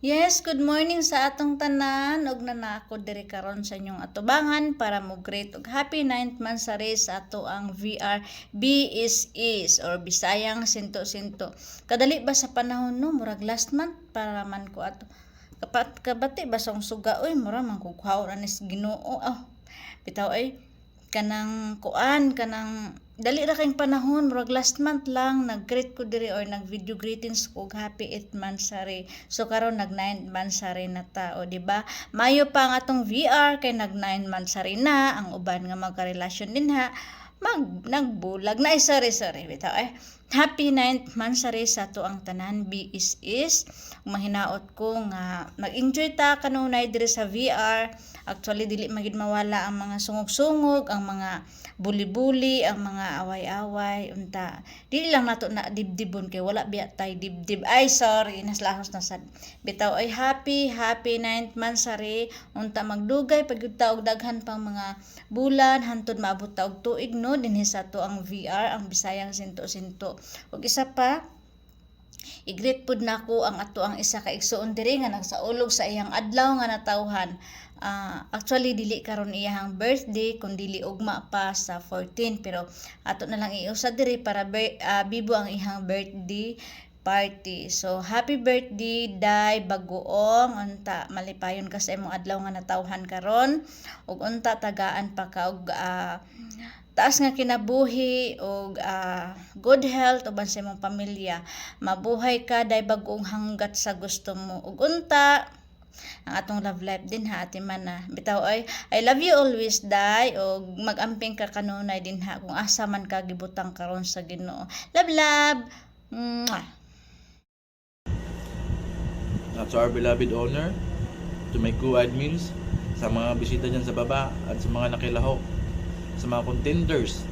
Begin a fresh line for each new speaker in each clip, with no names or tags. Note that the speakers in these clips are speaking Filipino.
Yes, good morning sa atong tanan ug nanako diri karon sa inyong atubangan para mo great ug happy 9th monthsary sa ato ang VR BSEs or Bisayang Sinto-Sinto. Kadali ba sa panahon no murag last month para man ko ato kapat kabati ba sa suga oy mura man ko kuhaon anis Ginoo. Bitaw ay kanang kuan kanang dali ra kayong panahon murag last month lang nag-greet ko diri or nag-video greetings ko og happy 8th monthsary. So karon nag 9th monthsary na ta o di ba? Mayo pa ang atong VR kay nag 9th monthsary na ang uban nga magkarelasyon dinha nagbulag na sorry bitaw happy 9th monthsary sa to ang tanan is mahinaot ko nga mag-enjoy ta kanunay diri sa VR. Actually dili magid mawala ang mga sungog-sungog, ang mga buli-buli, ang mga away-away unta. Dili lang nato na dibdibon kay wala biya tay dibdib. Ay sorry, naslahos na sad. Bitaw ay happy 9th monthsary unta magdugay pagyud ta og daghan pang mga bulan hantod maabot ta og tuig no dinhi sa to ang VR ang Bisayang Sinto-Sinto. Ug isa pa i-greet pud nako ang ato ang isa ka igsuon diri nga nagsaulog sa iyang adlaw nga natawhan. Actually dili karon iyang birthday kun dili ugma pa sa 14 pero ato na lang iusa diri para bibo ang iyang birthday party. So happy birthday Day Bagoong unta malipayon ka sa imong adlaw nga natawhan karon ug unta tagaan pa ka og taas nga kinabuhi ug good health uban sa imong pamilya. Mabuhay ka Day Bagoong hanggat sa gusto mo ug unta ang atong love life din ha ati man na bitaw ay I love you always Day og magamping ka kanunay din ha kung asa man ka gibutang karon sa Ginoo. Love. Mwah.
To our beloved owner, to my co-admins, sa mga bisita dyan sa baba at sa mga nakilahok, sa mga contenders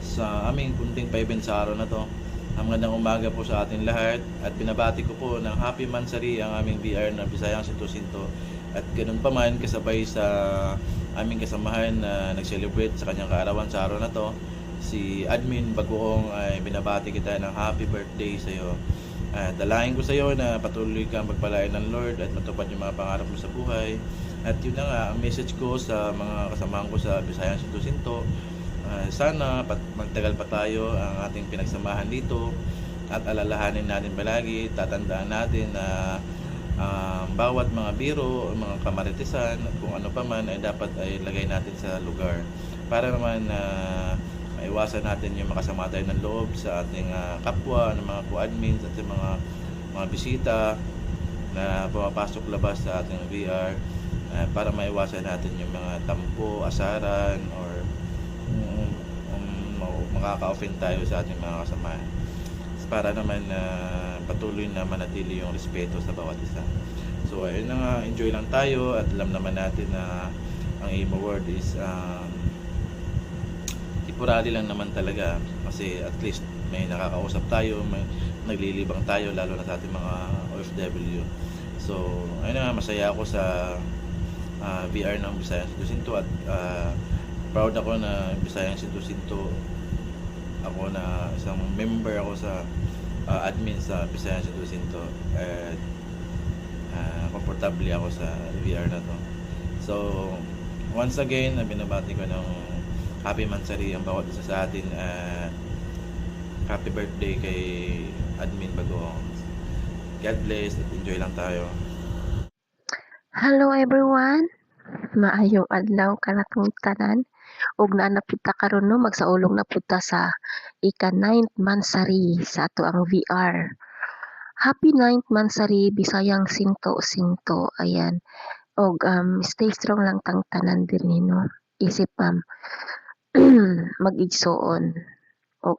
sa aming kunting pa-event sa araw na to. Magandang umaga po sa ating lahat at binabati ko po ng happy monthsary ang aming VR na Bisayang Sinto-Sinto at ganun pa man kasabay sa aming kasamahan na nag-celebrate sa kanyang kaarawan sa araw na to, si Admin Bagoong ay binabati kita ng happy birthday sa iyo. Dalangin ko sa iyo na patuloy kang pagpalain ng Lord at matupad yung mga pangarap mo sa buhay. At yun na nga, ang message ko sa mga kasamahan ko sa Bisayang Sinto-Sinto, sana magtagal pa tayo ang ating pinagsamahan dito at alalahanin natin palagi, tatandaan natin na bawat mga biro, mga kamaritisan at kung ano pa man ay dapat ay lagay natin sa lugar para naman maiwasan natin yung makasama tayo ng loob sa ating kapwa, ng mga co-admins at sa mga bisita na pumapasok labas sa ating VR para maiwasan natin yung mga tampo, asaran or makaka-offend tayo sa ating mga kasamahan para naman patuloy na manatili yung respeto sa bawat isa. So ayun na nga, enjoy lang tayo at alam naman natin na ang aim award is temporary lang naman talaga kasi at least may nakakausap tayo, may naglilibang tayo lalo na sa ating mga OFW. So ayun na nga, masaya ako sa VR ng Bisayang Sinto-Sinto at proud ako na Bisayang Sinto-Sinto ako na isang member ako sa admin sa Bisayang Sinto-Sinto at komportable ako sa VR na to. So once again binabati ko ng happy monthsary ang bawat isa sa atin at happy birthday kay Admin Bagoong. God bless at enjoy lang tayo.
Hello everyone, maayong adlaw kanatong tanan ug naanapid ta karon no magsaulong na pud ta sa ika 9th monthsary sa ato ang VR. Happy 9th monthsary Bisayang Sinto-Sinto. Ayan. Og stay strong lang tang tanan dinhi no. Isip mag-igsoon og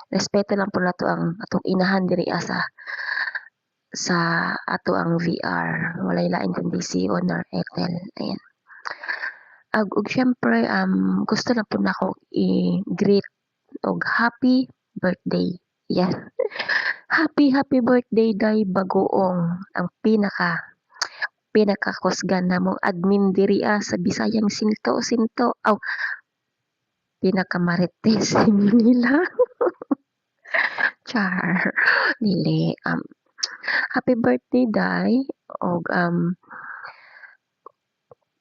respeto lang pud nato ang atong inahan diri sa ato ang VR. Walay lain kundi si Honor Ethel. Ayan. Ug syempre gusto lang pud nako i-greet og happy birthday. Yan. Happy birthday Day Bagoong, ang pinakakusgan namong admin diri sa Bisayang Sinto-Sinto. Pinakamarites nila. Char. Dili Happy birthday, Day. Og,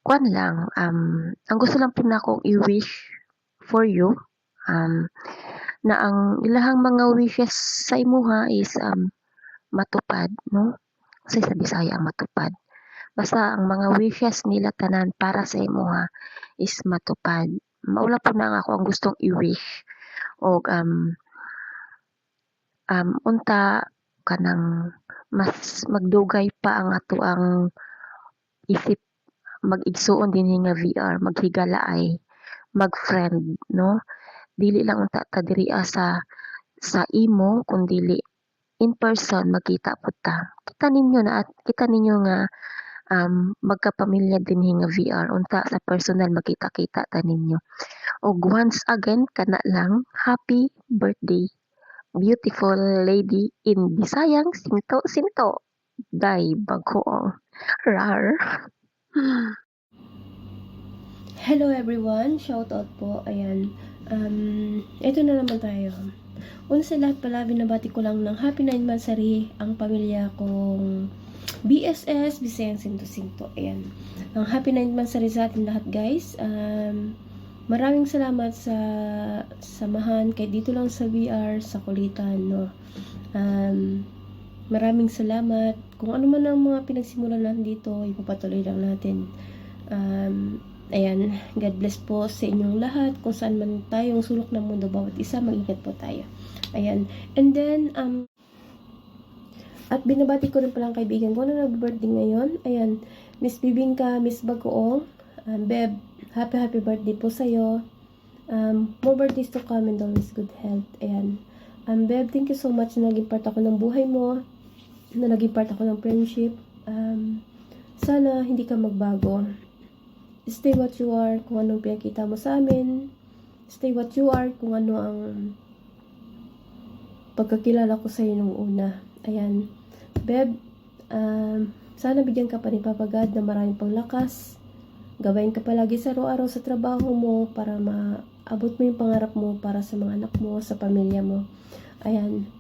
kuwan lang, ang gusto lang po nako i-wish for you, na ang ilahang mga wishes sa imuha is, matupad 'no, kasi sa Bisaya ang matupad. Basta ang mga wishes nila tanan para sa imuha is matupad. Mao lang po na ang ako ang gustong i-wish og, unta kanang mas magdugay pa ang ato ang isip mag-igsuon dinhi nga VR, maghigalaay, mag-friend 'no. Dili lang unta ta diriya sa imo kundili in person magkita pud ta. Kita ninyo nga, magkapamilya dinhi nga VR unta sa personal makita-kita ta ninyo. Og once again kana lang, happy birthday, beautiful lady in Bisayang Sinto, Day Baghoong. Rar.
Hello everyone! Shoutout po. Ayan. Ito na naman tayo. Una sa lahat pala, binabati ko lang ng happy 9 monthsary ang pamilya kong BSS, Bisayang Sinto. Ayan. Ang happy 9 monthsary sa atin lahat, guys. Maraming salamat sa samahan kahit dito lang sa VR, sa kulitan, no. Maraming salamat. Kung ano man ang mga pinagsimulan natin dito, ipapatuloy lang natin. Ayan, God bless po sa inyong lahat. Kung saan man tayong sulok ng mundo, bawat isa, mag-ingat po tayo. Ayan. And then, at binabati ko rin palang kaibigan ko na nag-birthday ngayon. Ayan, Miss Bibingka, Miss Bagoong, Beb, happy birthday po sa'yo. More birthdays to come and always good health. Ayan. Beb, thank you so much na naging part ako ng buhay mo, na naging part ako ng friendship. Sana hindi ka magbago. Stay what you are, kung anong pinakita mo sa amin. Stay what you are, kung ano ang pagkakilala ko sa iyo nung una. Ayan. Beb, sana bigyan ka pa ni Papa God na maraming pang lakas. Gawain ka palagi sa araw-araw sa trabaho mo para maabot mo yung pangarap mo para sa mga anak mo, sa pamilya mo. Ayan.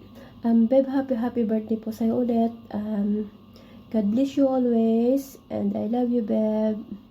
Beb, happy birthday po sa'yo ulit. God bless you always. And I love you, Beb.